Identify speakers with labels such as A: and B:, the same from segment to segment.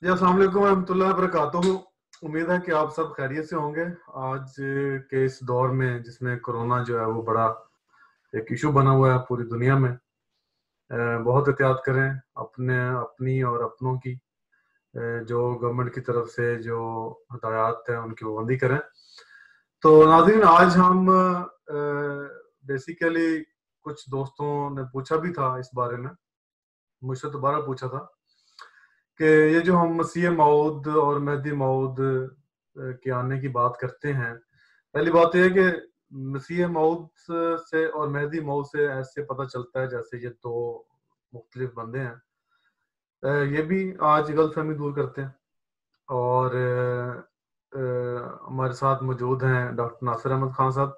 A: جی السلام علیکم ورحمۃ اللہ وبرکاتہ. امید ہے کہ آپ سب خیریت سے ہوں گے. آج کے اس دور میں جس میں کرونا جو ہے وہ بڑا ایک ایشو بنا ہوا ہے پوری دنیا میں، بہت احتیاط کریں اپنی اور اپنوں کی. جو گورنمنٹ کی طرف سے جو ہدایات ہیں ان کی پابندی کریں. تو ناظرین، آج ہم بیسیکلی کچھ دوستوں نے پوچھا بھی تھا اس بارے میں، مجھ سے دوبارہ پوچھا تھا کہ یہ جو ہم مسیح موعود اور مہدی موعود کے آنے کی بات کرتے ہیں، پہلی بات یہ ہے کہ مسیح موعود سے اور مہدی موعود سے ایسے پتہ چلتا ہے جیسے یہ دو مختلف بندے ہیں. یہ بھی آج غلط فہمی دور کرتے ہیں. اور ہمارے ساتھ موجود ہیں ڈاکٹر ناصر احمد خان صاحب.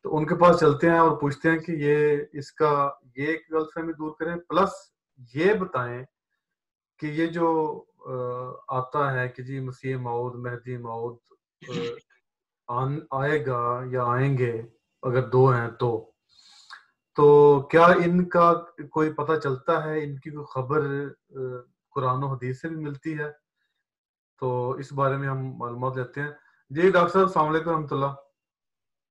A: تو ان کے پاس چلتے ہیں اور پوچھتے ہیں کہ یہ ایک غلط فہمی دور کریں، پلس یہ بتائیں کہ یہ جو آتا ہے کہ جی مسیح موعود مہدی موعود آئے گا یا آئیں گے، اگر دو ہیں تو کیا ان کا کوئی پتہ چلتا ہے، ان کی کوئی خبر قرآن و حدیث سے بھی ملتی ہے؟ تو اس بارے میں ہم معلومات لیتے ہیں. جی ڈاکٹر صاحب السلام علیکم ورحمۃ اللہ.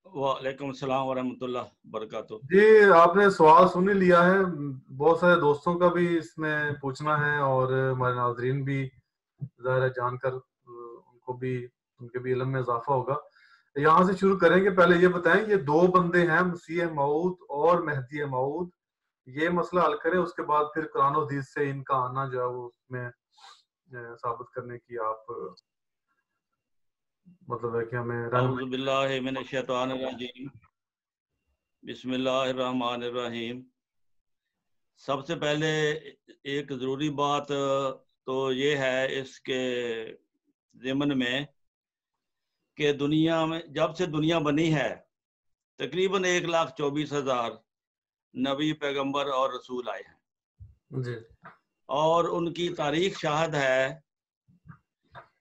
B: وعلیکم السلام ورحمۃ اللہ وبرکاتہ.
A: جی آپ نے سوال سن ہی لیا ہے، بہت سارے دوستوں کا بھی اس میں پوچھنا ہے اور ہمارے ناظرین بھی ظاہر جان کر ان کے بھی علم میں اضافہ ہوگا. یہاں سے شروع کریں گے. پہلے یہ بتائیں یہ دو بندے ہیں مسیح موعود اور مہدی موعود، یہ مسئلہ حل کریں، اس کے بعد پھر قرآن و حدیث سے ان کا آنا جو ہے وہ اس میں ثابت کرنے کی آپ مطلب ہے کہ ہمیں
B: اعوذ باللہ من الشیطان الرجیم، بسم اللہ الرحمن الرحیم. سب سے پہلے ایک ضروری بات تو یہ ہے اس کے ضمن میں کہ دنیا میں جب سے دنیا بنی ہے تقریباً 1,24,000 نبی پیغمبر اور رسول آئے ہیں
A: جی،
B: اور ان کی تاریخ شاہد ہے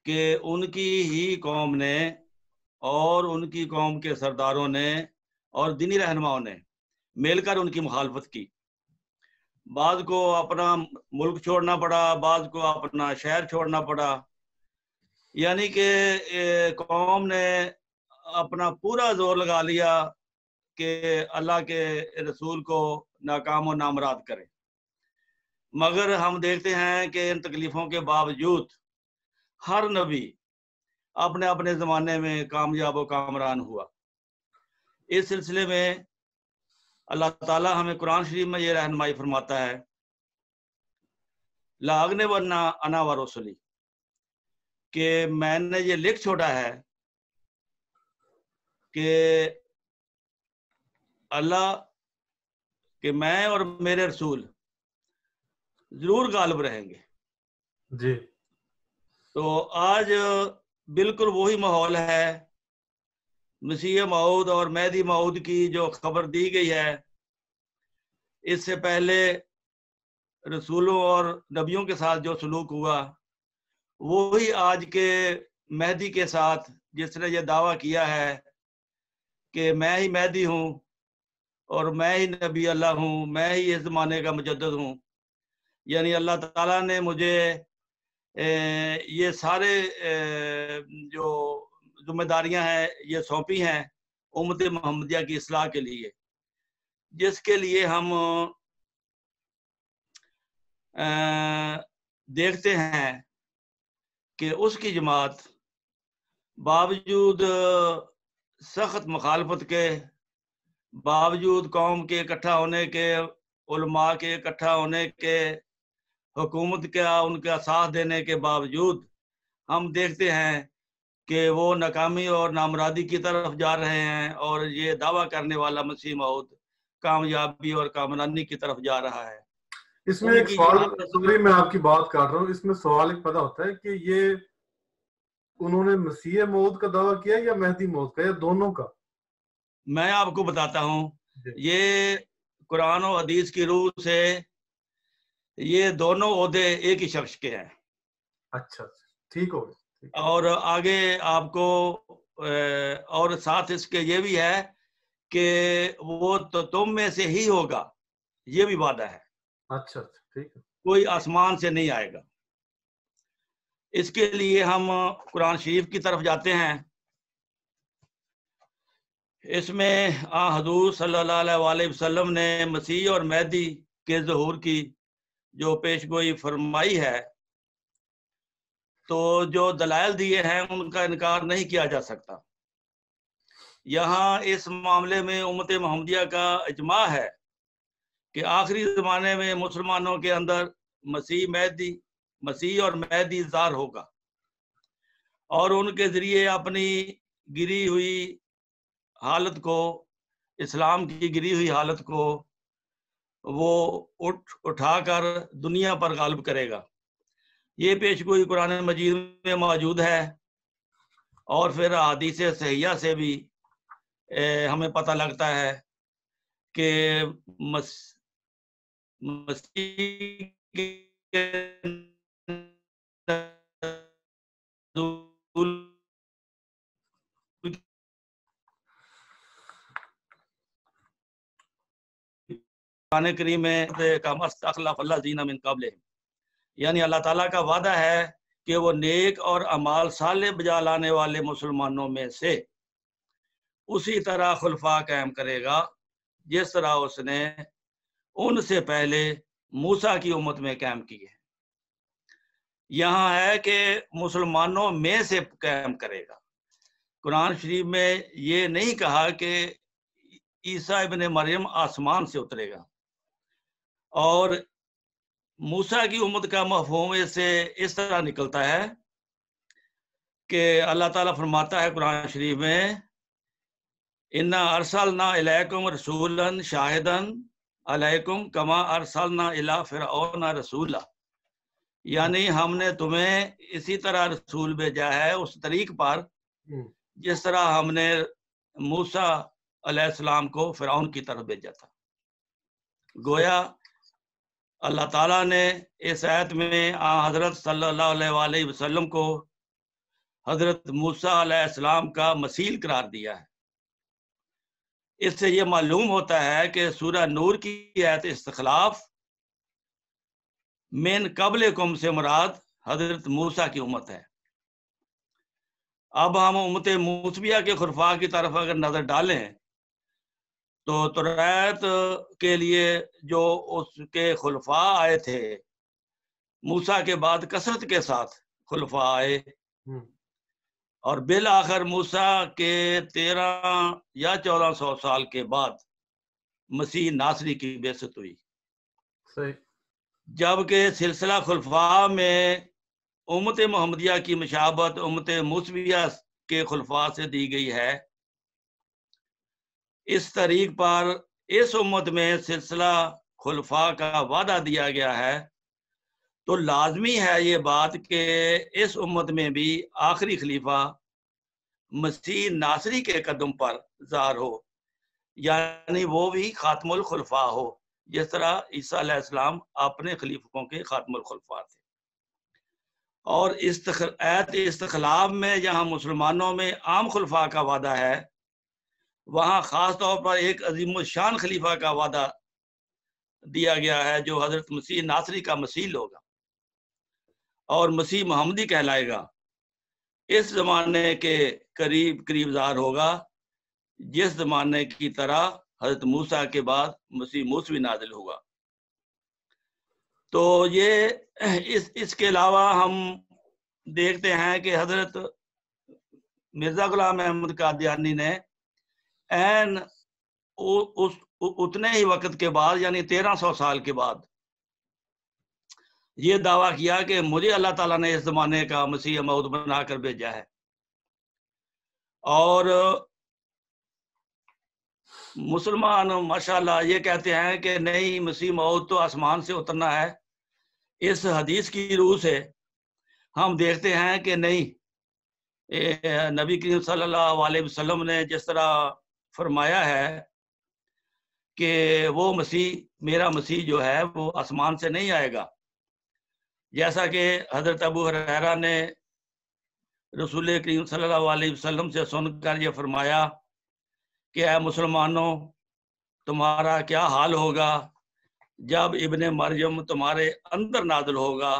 B: کہ ان کی ہی قوم نے اور ان کی قوم کے سرداروں نے اور دینی رہنماؤں نے مل کر ان کی مخالفت کی. بعض کو اپنا ملک چھوڑنا پڑا، بعض کو اپنا شہر چھوڑنا پڑا، یعنی کہ قوم نے اپنا پورا زور لگا لیا کہ اللہ کے رسول کو ناکام و نامراد کرے. مگر ہم دیکھتے ہیں کہ ان تکلیفوں کے باوجود ہر نبی اپنے اپنے زمانے میں کامیاب و کامران ہوا. اس سلسلے میں اللہ تعالیٰ ہمیں قرآن شریف میں یہ رہنمائی فرماتا ہے، لاغنبن انا ورسلی، کہ میں نے یہ لکھ چھوڑا ہے کہ اللہ کہ میں اور میرے رسول ضرور غالب رہیں گے.
A: جی.
B: تو آج بالکل وہی ماحول ہے. مسیح موعود اور مہدی موعود کی جو خبر دی گئی ہے، اس سے پہلے رسولوں اور نبیوں کے ساتھ جو سلوک ہوا وہی آج کے مہدی کے ساتھ، جس نے یہ دعویٰ کیا ہے کہ میں ہی مہدی ہوں اور میں ہی نبی اللہ ہوں، میں ہی اس زمانے کا مجدد ہوں. یعنی اللہ تعالیٰ نے مجھے یہ سارے جو ذمہ داریاں ہیں یہ سونپی ہیں امت محمدیہ کی اصلاح کے لیے، جس کے لیے ہم دیکھتے ہیں کہ اس کی جماعت باوجود سخت مخالفت کے، باوجود قوم کے اکٹھا ہونے کے، علماء کے اکٹھا ہونے کے، حکومت کا ان کا ساتھ دینے کے باوجود ہم دیکھتے ہیں کہ وہ ناکامی اور نامرادی کی طرف جا رہے ہیں، اور یہ دعویٰ کرنے والا مسیح موعود کامیابی اور کامرانی کی طرف جا رہا ہے.
A: اس میں ایک سوال، سوری میں آپ کی بات کر رہا ہوں، اس میں سوال ایک پیدا ہوتا ہے کہ یہ انہوں نے مسیح موعود کا دعویٰ کیا یا مہدی موعود کا یا دونوں کا؟
B: میں آپ کو بتاتا ہوں، یہ قرآن و حدیث کی روح سے یہ دونوں عہدے ایک ہی شخص کے ہیں.
A: اچھا ٹھیک ہو گیا.
B: اور آگے آپ کو اور ساتھ اس کے یہ بھی ہے کہ وہ تو تم میں سے ہی ہوگا، یہ بھی وعدہ ہے.
A: اچھا ٹھیک ہے.
B: کوئی آسمان سے نہیں آئے گا. اس کے لیے ہم قرآن شریف کی طرف جاتے ہیں. اس میں حضور صلی اللہ علیہ وسلم نے مسیح اور مہدی کے ظہور کی جو پیش گوئی فرمائی ہے، تو جو دلائل دیے ہیں ان کا انکار نہیں کیا جا سکتا. یہاں اس معاملے میں امت محمدیہ کا اجماع ہے کہ آخری زمانے میں مسلمانوں کے اندر مسیح اور مہدی ظاہر ہوگا، اور ان کے ذریعے اپنی گری ہوئی حالت کو، اسلام کی گری ہوئی حالت کو وہ اٹھا کر دنیا پر غالب کرے گا. یہ پیش گوئی قرآن مجید میں موجود ہے، اور پھر احادیث صحیحہ سے بھی ہمیں پتہ لگتا ہے کہ مسیح کے قرآن کریم میں من قبل، یعنی اللہ تعالیٰ کا وعدہ ہے کہ وہ نیک اور اعمال صالح بجا لانے والے مسلمانوں میں سے اسی طرح خلفاء قائم کرے گا جس طرح اس نے ان سے پہلے موسیٰ کی امت میں قائم کی ہے. یہاں ہے کہ مسلمانوں میں سے قائم کرے گا. قرآن شریف میں یہ نہیں کہا کہ عیسیٰ ابن مریم آسمان سے اترے گا. اور موسیٰ کی امت کا مفہوم اس سے اس طرح نکلتا ہے کہ اللہ تعالیٰ فرماتا ہے قرآن شریف میں، اِنَّا أَرْسَلْنَا إِلَيْكُمْ رَسُولًا شَاهِدًا عَلَيْكُمْ كَمَا أَرْسَلْنَا إِلَىٰ فِرْعَوْنَ رَسُولًا، یعنی ہم نے تمہیں اسی طرح رسول بھیجا ہے اس طریق پر جس طرح ہم نے موسیٰ علیہ السلام کو فرعون کی طرف بھیجا تھا. گویا اللہ تعالیٰ نے اس آیت میں حضرت صلی اللہ علیہ وسلم کو حضرت موسیٰ علیہ السلام کا مثیل قرار دیا ہے. اس سے یہ معلوم ہوتا ہے کہ سورہ نور کی آیت استخلاف من قبلکم سے مراد حضرت موسیٰ کی امت ہے. اب ہم امت موسویہ کے خلفاء کی طرف اگر نظر ڈالیں تو توریت کے لیے جو اس کے خلفاء آئے تھے، موسیٰ کے بعد کثرت کے ساتھ خلفاء آئے، اور بالآخر موسیٰ کے 13 یا 1400 سال کے بعد مسیح ناصری کی بعثت ہوئی.
A: صحیح.
B: جبکہ سلسلہ خلفاء میں امت محمدیہ کی مشابہت امت موسویہ کے خلفاء سے دی گئی ہے. اس طریق پر اس امت میں سلسلہ خلفاء کا وعدہ دیا گیا ہے، تو لازمی ہے یہ بات کہ اس امت میں بھی آخری خلیفہ مسیح ناصری کے قدم پر ظاہر ہو، یعنی وہ بھی خاتم الخلفاء ہو، جس طرح عیسیٰ علیہ السلام اپنے خلیفوں کے خاتم الخلفاء تھے. اور آیت استخلاف میں جہاں مسلمانوں میں عام خلفاء کا وعدہ ہے، وہاں خاص طور پر ایک عظیم الشان خلیفہ کا وعدہ دیا گیا ہے جو حضرت مسیح ناصری کا مثیل ہوگا اور مسیح محمدی کہلائے گا. اس زمانے کے قریب ظاہر ہوگا جس زمانے کی طرح حضرت موسیٰ کے بعد مسیح موسوی نازل ہوا. تو یہ اس کے علاوہ ہم دیکھتے ہیں کہ حضرت مرزا غلام احمد قادیانی نے عین اتنے ہی وقت کے بعد، یعنی 1300 سال کے بعد، یہ دعویٰ کیا کہ مجھے اللہ تعالیٰ نے اس زمانے کا مسیح موعود بنا کر بھیجا ہے. اور مسلمان ماشاءاللہ یہ کہتے ہیں کہ نہیں، مسیح موعود تو آسمان سے اترنا ہے. اس حدیث کی روح سے ہم دیکھتے ہیں کہ نہیں، نبی کریم صلی اللہ علیہ وسلم نے جس طرح فرمایا ہے کہ وہ مسیح، میرا مسیح جو ہے وہ آسمان سے نہیں آئے گا، جیسا کہ حضرت ابو ہریرہ نے رسول کریم صلی اللہ علیہ وسلم سے سن کر یہ فرمایا کہ اے مسلمانوں، تمہارا کیا حال ہوگا جب ابن مریم تمہارے اندر نازل ہوگا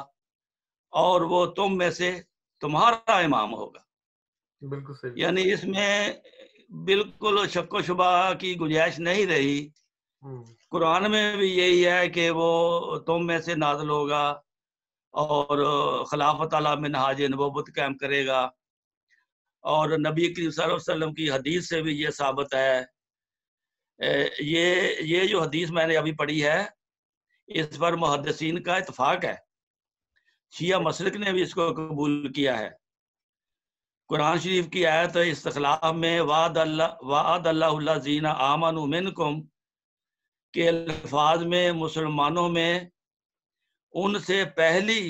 B: اور وہ تم میں سے تمہارا امام ہوگا.
A: بالکل صحیح.
B: یعنی اس میں بالکل شک و شبہ کی گنجائش نہیں رہی. قرآن میں بھی یہی ہے کہ وہ تم میں سے نازل ہوگا اور خلافت علی منہاج نبوت قائم کرے گا. اور نبی کریم صلی اللہ علیہ وسلم کی حدیث سے بھی یہ ثابت ہے. یہ جو حدیث میں نے ابھی پڑھی ہے اس پر محدثین کا اتفاق ہے. شیعہ مسلک نے بھی اس کو قبول کیا ہے. قرآن شریف کی آیت استخلاف میں وعد اللہ الذین آمنوا منکم کے الفاظ میں مسلمانوں میں ان سے پہلی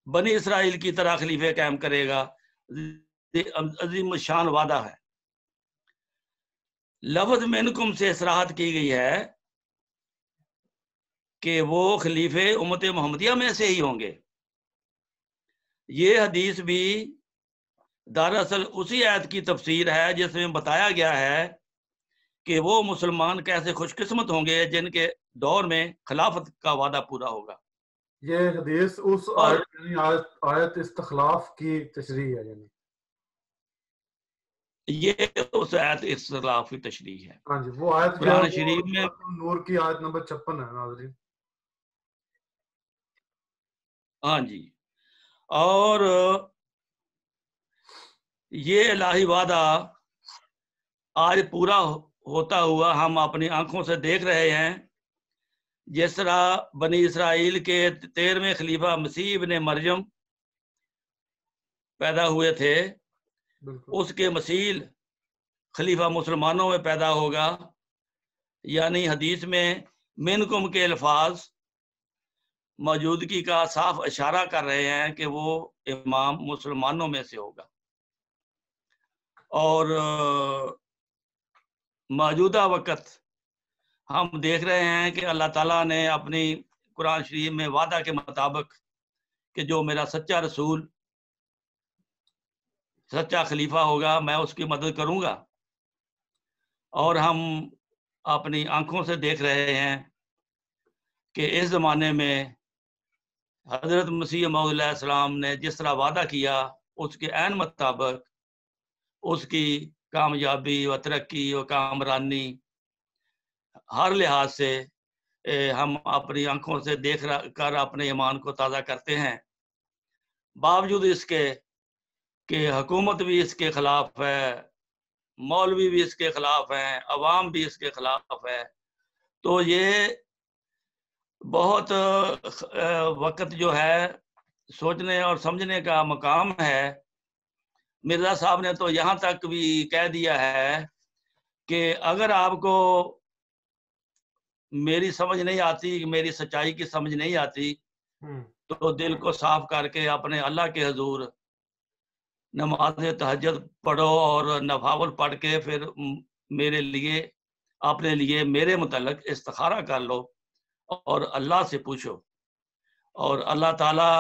B: بنی اسرائیل کی طرح خلیفہ قائم کرے گا. عظیم شان وعدہ ہے. لفظ منکم سے اصراحت کی گئی ہے کہ وہ خلیفے امت محمدیہ میں سے ہی ہوں گے. یہ حدیث بھی دراصل اسی آیت کی تفسیر ہے جس میں بتایا گیا ہے کہ وہ مسلمان کیسے خوش قسمت ہوں گے جن کے دور میں خلافت کا وعدہ پورا ہوگا.
A: یہ حدیث اس آیت استخلاف کی تشریح ہے. یعنی
B: یہ اس آیت استخلاف کی تشریح ہے.
A: ہاں جی، وہ آیت
B: قرآن شریف میں
A: نور کی آیت نمبر 56 ہے ناظرین.
B: ہاں جی. اور یہ الہی وعدہ آج پورا ہوتا ہوا ہم اپنی آنکھوں سے دیکھ رہے ہیں. جس طرح بنی اسرائیل کے 13ویں خلیفہ مسیح ابن مریم پیدا ہوئے تھے، اس کے مثیل خلیفہ مسلمانوں میں پیدا ہوگا. یعنی حدیث میں منکم کے الفاظ موجودگی کا صاف اشارہ کر رہے ہیں کہ وہ امام مسلمانوں میں سے ہوگا. اور موجودہ وقت ہم دیکھ رہے ہیں کہ اللہ تعالیٰ نے اپنی قرآن شریف میں وعدہ کے مطابق کہ جو میرا سچا رسول سچا خلیفہ ہوگا میں اس کی مدد کروں گا. اور ہم اپنی آنکھوں سے دیکھ رہے ہیں کہ اس زمانے میں حضرت مسیح موعود علیہ السلام نے جس طرح وعدہ کیا اس کے عین مطابق اس کی کامیابی و ترقی و کامرانی ہر لحاظ سے ہم اپنی آنکھوں سے دیکھ کر اپنے ایمان کو تازہ کرتے ہیں. باوجود اس کے کہ حکومت بھی اس کے خلاف ہے، مولوی بھی اس کے خلاف ہیں، عوام بھی اس کے خلاف ہے. تو یہ بہت وقت جو ہے سوچنے اور سمجھنے کا مقام ہے. مرزا صاحب نے تو یہاں تک بھی کہہ دیا ہے کہ اگر آپ کو میری سمجھ نہیں آتی، میری سچائی کی سمجھ نہیں آتی تو دل کو صاف کر کے اپنے اللہ کے حضور نماز تہجد پڑھو اور نوافل پڑھ کے پھر میرے لیے اپنے لیے میرے متعلق استخارہ کر لو اور اللہ سے پوچھو. اور اللہ تعالیٰ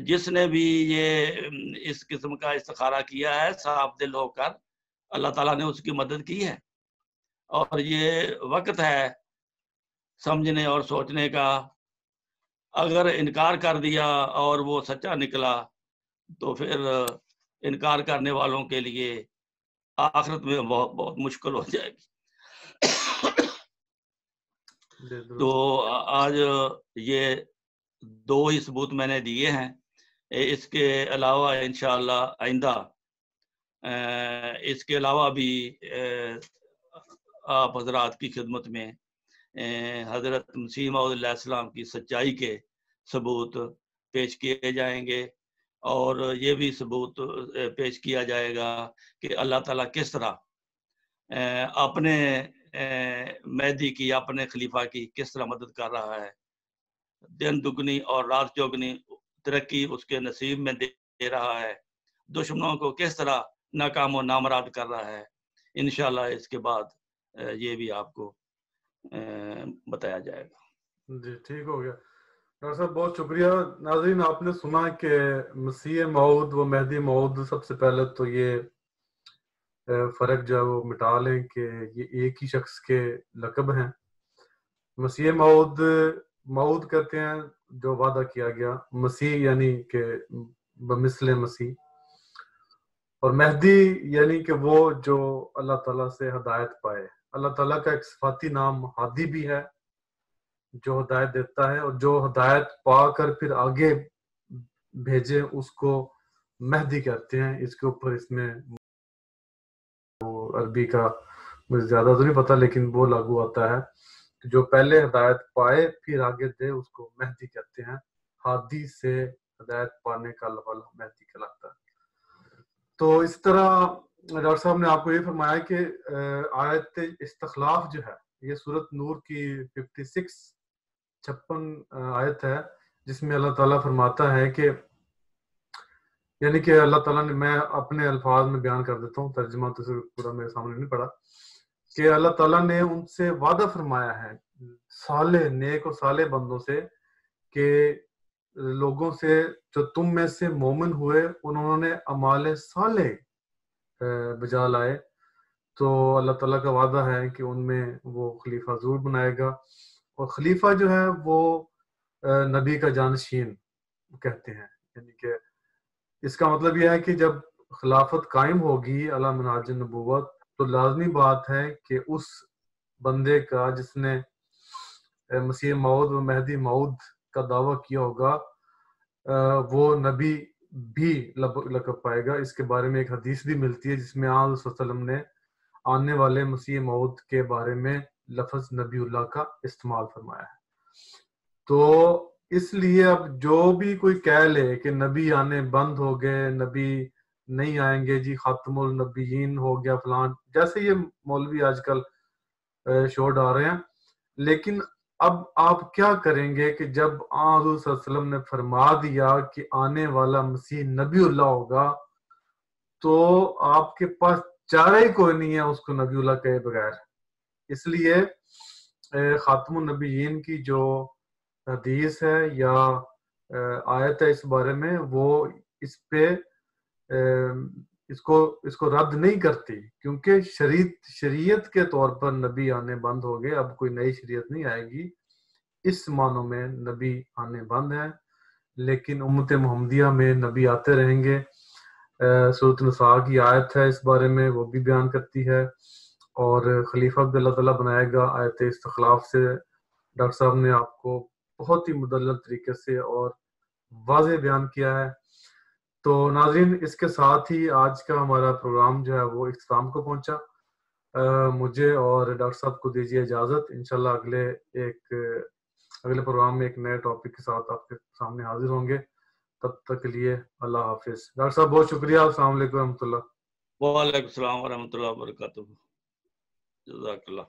B: جس نے بھی یہ اس قسم کا استخارہ کیا ہے صاف دل ہو کر، اللہ تعالیٰ نے اس کی مدد کی ہے. اور یہ وقت ہے سمجھنے اور سوچنے کا. اگر انکار کر دیا اور وہ سچا نکلا تو پھر انکار کرنے والوں کے لیے آخرت میں بہت بہت مشکل ہو جائے گی. تو آج یہ 2 ہی ثبوت میں نے دیے ہیں. اس کے علاوہ انشاءاللہ آئندہ اس کے علاوہ بھی آپ حضرات کی خدمت میں حضرت مسیح موعود علیہ السلام کی سچائی کے ثبوت پیش کیے جائیں گے. اور یہ بھی ثبوت پیش کیا جائے گا کہ اللہ تعالیٰ کس طرح اپنے مہدی کی، اپنے خلیفہ کی کس طرح مدد کر رہا ہے. دن دگنی اور رات چوگنی ترقی اس کے نصیب میں دے رہا ہے. دشمنوں کو کس طرح ناکام و نامراد کر رہا ہے. انشاءاللہ اس کے بعد یہ بھی آپ کو بتایا جائے گا.
A: جی ٹھیک ہو گیا ڈاکٹر صاحب، بہت شکریہ. ناظرین، آپ نے سنا کہ مسیح موعود و مہدی موعود، سب سے پہلے تو یہ فرق جو ہے وہ مٹا لیں کہ یہ ایک ہی شخص کے لقب ہیں. مسیح موعود کہتے ہیں جو وعدہ کیا گیا مسیح یعنی کہ بمثل مسیح، اور مہدی یعنی کہ وہ جو اللہ تعالیٰ سے ہدایت پائے۔ اللہ تعالیٰ کا ایک صفاتی نام ہادی بھی ہے، جو ہدایت دیتا ہے، اور جو ہدایت پا کر پھر آگے بھیجے اس کو مہدی کہتے ہیں۔ اس کے اوپر اس میں عربی کا مجھے زیادہ تو نہیں پتا، لیکن وہ لاگو آتا ہے کہ جو پہلے ہدایت پائے پھر آگے دے اس کو مہدی کہتے ہیں۔ ہادی سے ہدایت پانے کا لفظ مہدی کہلاتا ہے۔ تو اس طرح ڈاکٹر صاحب نے آپ کو یہ فرمایا کہ آیت استخلاف جو ہے یہ سورۃ نور کی 56 آیت ہے، جس میں اللہ تعالیٰ فرماتا ہے کہ یعنی کہ اللہ تعالیٰ نے، میں اپنے الفاظ میں بیان کر دیتا ہوں، ترجمہ تو پورا میرے سامنے نہیں پڑا، کہ اللہ تعالیٰ نے ان سے وعدہ فرمایا ہے صالح، نیک اور صالح بندوں سے، کہ لوگوں سے جو تم میں سے مومن ہوئے انہوں نے اعمال صالح بجا لائے، تو اللہ تعالیٰ کا وعدہ ہے کہ ان میں وہ خلیفہ ضرور بنائے گا۔ اور خلیفہ جو ہے وہ نبی کا جانشین کہتے ہیں، یعنی کہ اس کا مطلب یہ ہے کہ جب خلافت قائم ہوگی علی منہاج النبوت، تو لازمی بات ہے کہ اس بندے کا جس نے مسیح موعود و مہدی موعود کا دعویٰ کیا ہوگا وہ نبی بھی لقب پائے گا۔ اس کے بارے میں ایک حدیث بھی ملتی ہے جس میں آن صلی اللہ علیہ وسلم نے آنے والے مسیح موعود کے بارے میں لفظ نبی اللہ کا استعمال فرمایا ہے۔ تو اس لیے اب جو بھی کوئی کہہ لے کہ نبی آنے بند ہو گئے، نبی نہیں آئیں گے، جی خاتم النبیین ہو گیا فلان، جیسے یہ مولوی آج کل شور ڈال رہے ہیں، لیکن اب آپ کیا کریں گے کہ جب حضور صلی اللہ علیہ وسلم نے فرما دیا کہ آنے والا مسیح نبی اللہ ہوگا، تو آپ کے پاس چارہ ہی کوئی نہیں ہے اس کو نبی اللہ کہے بغیر۔ اس لیے خاتم النبیین کی جو حدیث ہے یا آیت ہے اس بارے میں، وہ اس پہ اس کو رد نہیں کرتی، کیونکہ شریعت کے طور پر نبی آنے بند ہو گئے، اب کوئی نئی شریعت نہیں آئے گی، اس معنوں میں نبی آنے بند ہیں، لیکن امت محمدیہ میں نبی آتے رہیں گے۔ سورۃ النساء کی آیت ہے اس بارے میں، وہ بھی بیان کرتی ہے، اور خلیفہ بھی اللہ تعالیٰ بنائے گا۔ آیت استخلاف سے ڈاکٹر صاحب نے آپ کو بہت ہی مدلل طریقے سے اور واضح بیان کیا ہے۔ تو ناظرین، اس کے ساتھ ہی آج کا ہمارا پروگرام جو ہے وہ اختتام کو پہنچا۔ مجھے اور ڈاکٹر صاحب کو دیجیے اجازت، انشاءاللہ اگلے پروگرام میں ایک نئے ٹاپک کے ساتھ آپ کے سامنے حاضر ہوں گے۔ تب تک کے لیے اللہ حافظ۔ ڈاکٹر صاحب بہت شکریہ، السلام علیکم ورحمۃ اللہ۔
B: وعلیکم السلام ورحمۃ اللہ وبرکاتہ، جزاک اللہ۔